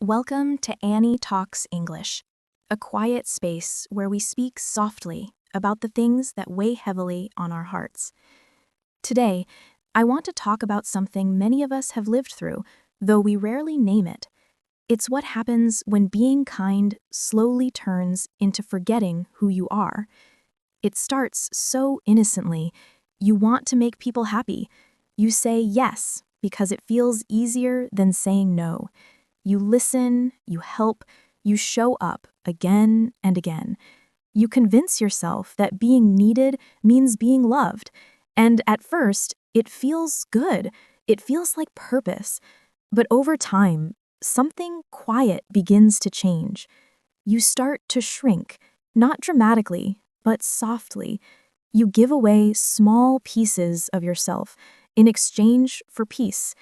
Welcome to Annie Talks English, a quiet space where we speak softly about the things that weigh heavily on our hearts. Today, I want to talk about something many of us have lived through, though we rarely name it. It's what happens when being kind slowly turns into forgetting who you are. It starts so innocently. You want to make people happy. You say yes because it feels easier than saying no. You listen, you help, you show up again and again. You convince yourself that being needed means being loved. And at first, it feels good. It feels like purpose. But over time, something quiet begins to change. You start to shrink, not dramatically, but softly. You give away small pieces of yourself in exchange for peace.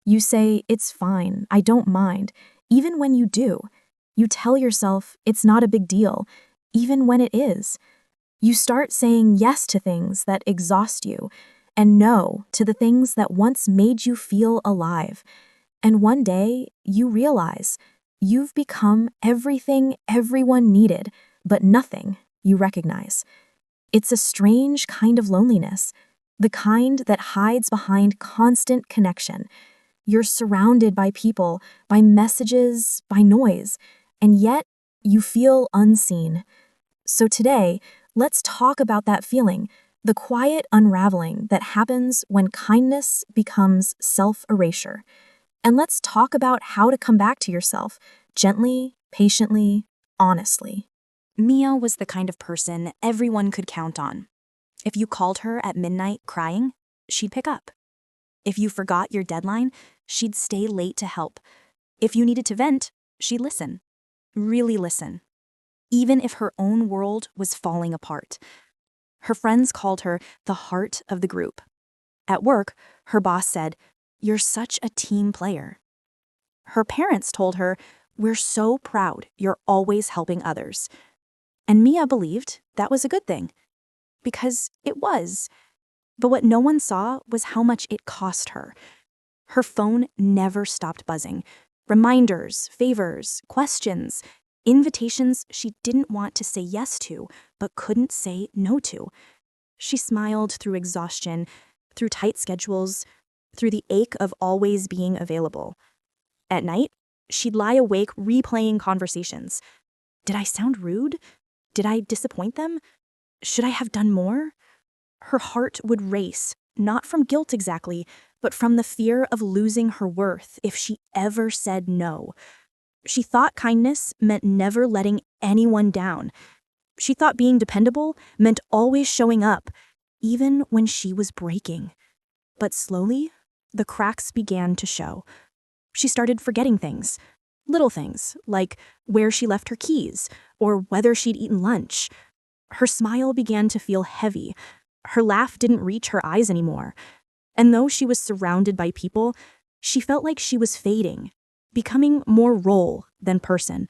You say, "It's fine, I don't mind," even when you do. You tell yourself it's not a big deal, even when it is. You start saying yes to things that exhaust you, and no to the things that once made you feel alive. And one day, you realize you've become everything everyone needed, but nothing you recognize. It's a strange kind of loneliness, the kind that hides behind constant connection. You're surrounded by people, by messages, by noise, and yet you feel unseen. So today, let's talk about that feeling, the quiet unraveling that happens when kindness becomes self-erasure. And let's talk about how to come back to yourself, gently, patiently, honestly. Mia was the kind of person everyone could count on. If you called her at midnight crying, she'd pick up. If you forgot your deadline, she'd stay late to help. If you needed to vent, she'd listen. Really listen. Even if her own world was falling apart. Her friends called her the heart of the group. At work, her boss said, "You're such a team player." Her parents told her, "We're so proud you're always helping others." And Mia believed that was a good thing. Because it was. But what no one saw was how much it cost her. Her phone never stopped buzzing. Reminders, favors, questions, invitations she didn't want to say yes to, but couldn't say no to. She smiled through exhaustion, through tight schedules, through the ache of always being available. At night, she'd lie awake replaying conversations. Did I sound rude? Did I disappoint them? Should I have done more? Her heart would race, not from guilt exactly, but from the fear of losing her worth if she ever said no. She thought kindness meant never letting anyone down. She thought being dependable meant always showing up, even when she was breaking. But slowly, the cracks began to show. She started forgetting things. Little things, like where she left her keys, or whether she'd eaten lunch. Her smile began to feel heavy. Her laugh didn't reach her eyes anymore. And though she was surrounded by people, she felt like she was fading, becoming more role than person.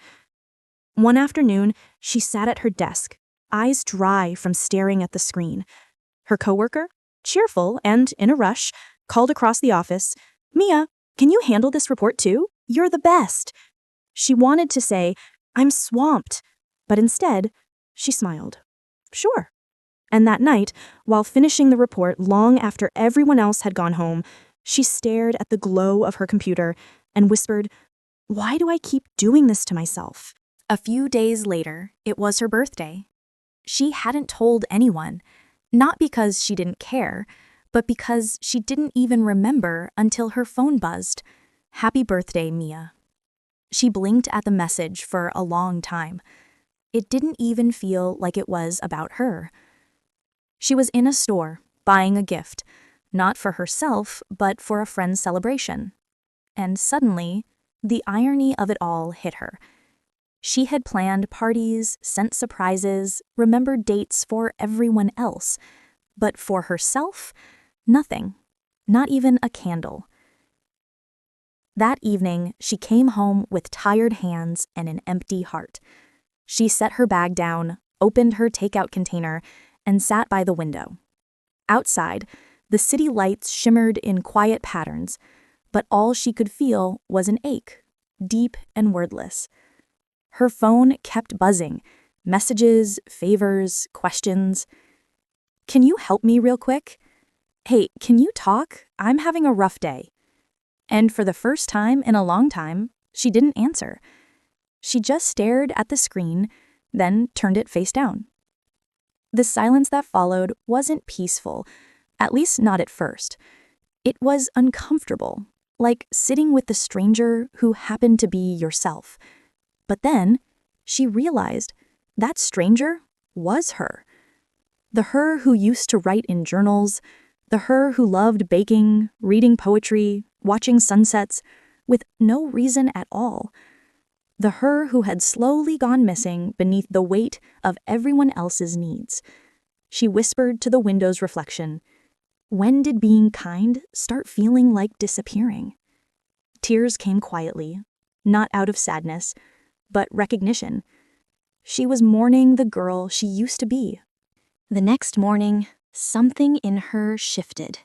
One afternoon, she sat at her desk, eyes dry from staring at the screen. Her coworker, cheerful and in a rush, called across the office, "Mia, can you handle this report too? You're the best." She wanted to say, "I'm swamped," but instead, she smiled. "Sure." And that night, while finishing the report long after everyone else had gone home, she stared at the glow of her computer and whispered, "Why do I keep doing this to myself?" A few days later, it was her birthday. She hadn't told anyone, not because she didn't care, but because she didn't even remember until her phone buzzed. "Happy birthday, Mia." She blinked at the message for a long time. It didn't even feel like it was about her. She was in a store, buying a gift, not for herself, but for a friend's celebration. And suddenly, the irony of it all hit her. She had planned parties, sent surprises, remembered dates for everyone else. But for herself, nothing. Not even a candle. That evening, she came home with tired hands and an empty heart. She set her bag down, opened her takeout container, and sat by the window. Outside, the city lights shimmered in quiet patterns, but all she could feel was an ache, deep and wordless. Her phone kept buzzing. Messages, favors, questions. "Can you help me real quick? Hey, can you talk? I'm having a rough day." And for the first time in a long time, she didn't answer. She just stared at the screen, then turned it face down. The silence that followed wasn't peaceful, at least not at first. It was uncomfortable, like sitting with the stranger who happened to be yourself. But then, she realized that stranger was her. The her who used to write in journals, the her who loved baking, reading poetry, watching sunsets, with no reason at all. The her who had slowly gone missing beneath the weight of everyone else's needs. She whispered to the window's reflection, "When did being kind start feeling like disappearing?" Tears came quietly, not out of sadness, but recognition. She was mourning the girl she used to be. The next morning, something in her shifted.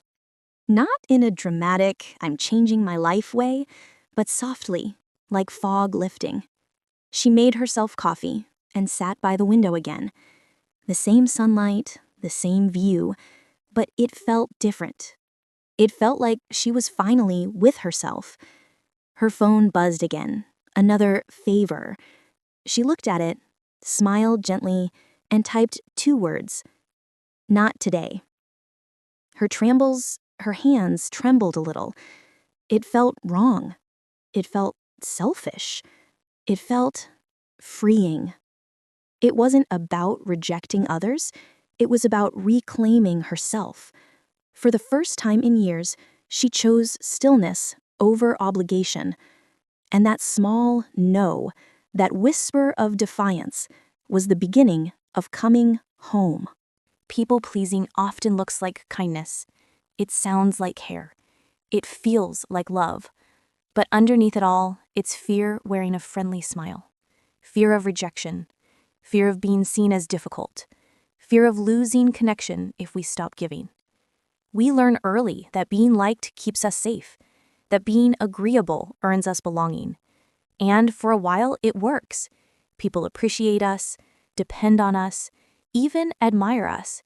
Not in a dramatic, I'm changing my life way, but softly, like fog lifting. She made herself coffee and sat by the window again. The same sunlight, the same view, but it felt different. It felt like she was finally with herself. Her phone buzzed again, another favor. She looked at it, smiled gently, and typed 2 words. "Not today." Her hands trembled a little. It felt wrong. It felt selfish. It felt freeing. It wasn't about rejecting others. It was about reclaiming herself. For the first time in years, she chose stillness over obligation. And that small no, that whisper of defiance, was the beginning of coming home. People-pleasing often looks like kindness. It sounds like care. It feels like love. But underneath it all, it's fear wearing a friendly smile. Fear of rejection. Fear of being seen as difficult. Fear of losing connection if we stop giving. We learn early that being liked keeps us safe, that being agreeable earns us belonging. And for a while, it works. People appreciate us, depend on us, even admire us.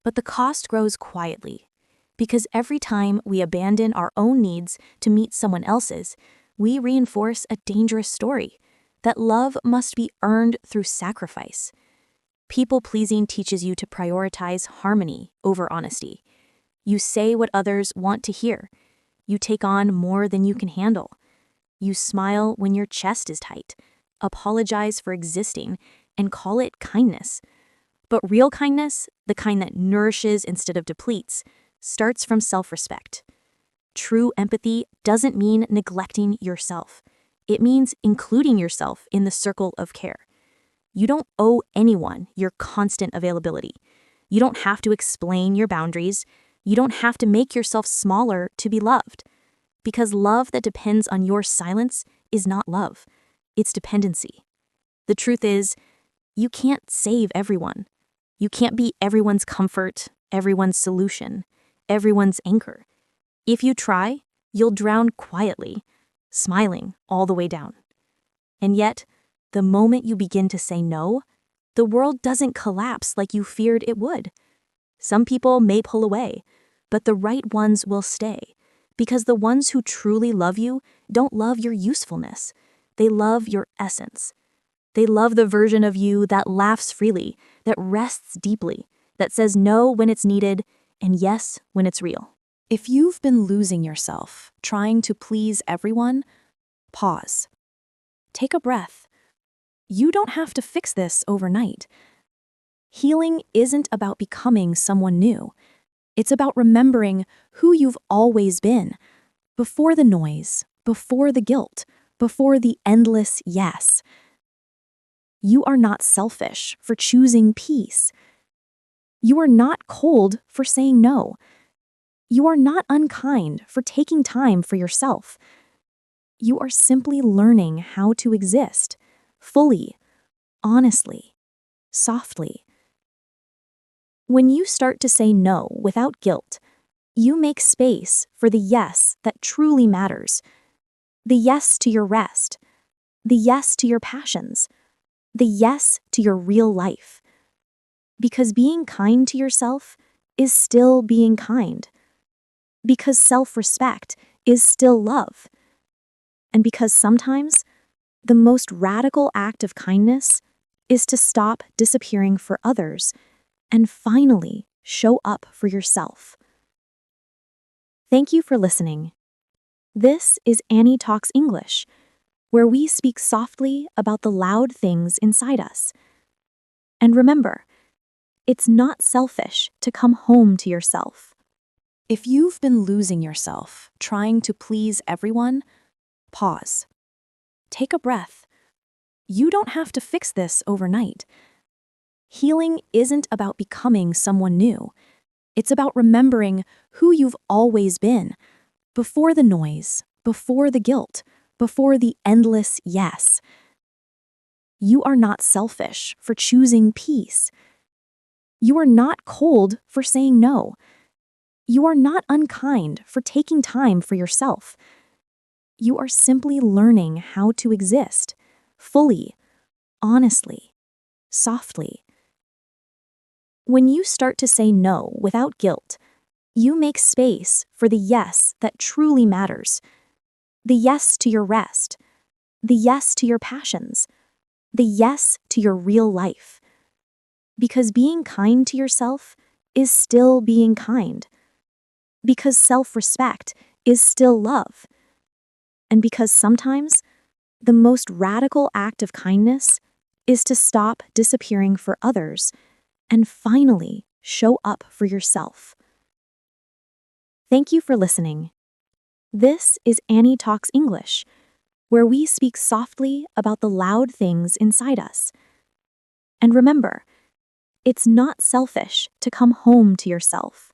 But the cost grows quietly, because every time we abandon our own needs to meet someone else's, we reinforce a dangerous story, that love must be earned through sacrifice. People-pleasing teaches you to prioritize harmony over honesty. You say what others want to hear. You take on more than you can handle. You smile when your chest is tight, apologize for existing, and call it kindness. But real kindness, the kind that nourishes instead of depletes, starts from self-respect. True empathy doesn't mean neglecting yourself. It means including yourself in the circle of care. You don't owe anyone your constant availability. You don't have to explain your boundaries. You don't have to make yourself smaller to be loved. Because love that depends on your silence is not love. It's dependency. The truth is, you can't save everyone. You can't be everyone's comfort, everyone's solution, everyone's anchor. If you try, you'll drown quietly, smiling all the way down. And yet, the moment you begin to say no, the world doesn't collapse like you feared it would. Some people may pull away, but the right ones will stay, because the ones who truly love you don't love your usefulness. They love your essence. They love the version of you that laughs freely, that rests deeply, that says no when it's needed and yes when it's real. If you've been losing yourself, trying to please everyone, pause. Take a breath. You don't have to fix this overnight. Healing isn't about becoming someone new. It's about remembering who you've always been, before the noise, before the guilt, before the endless yes. You are not selfish for choosing peace. You are not cold for saying no. You are not unkind for taking time for yourself. You are simply learning how to exist, fully, honestly, softly. When you start to say no without guilt, you make space for the yes that truly matters. The yes to your rest, the yes to your passions, the yes to your real life. Because being kind to yourself is still being kind. Because self-respect is still love. And because sometimes the most radical act of kindness is to stop disappearing for others and finally show up for yourself. Thank you for listening. This is Annie Talks English, where we speak softly about the loud things inside us. And remember, it's not selfish to come home to yourself. If you've been losing yourself, trying to please everyone, pause. Take a breath. You don't have to fix this overnight. Healing isn't about becoming someone new. It's about remembering who you've always been, before the noise, before the guilt, before the endless yes. You are not selfish for choosing peace. You are not cold for saying no. You are not unkind for taking time for yourself. You are simply learning how to exist, fully, honestly, softly. When you start to say no without guilt, you make space for the yes that truly matters. The yes to your rest, the yes to your passions, the yes to your real life. Because being kind to yourself is still being kind. Because self-respect is still love. And because sometimes the most radical act of kindness is to stop disappearing for others and finally show up for yourself. Thank you for listening. This is Annie Talks English, where we speak softly about the loud things inside us. And remember, it's not selfish to come home to yourself.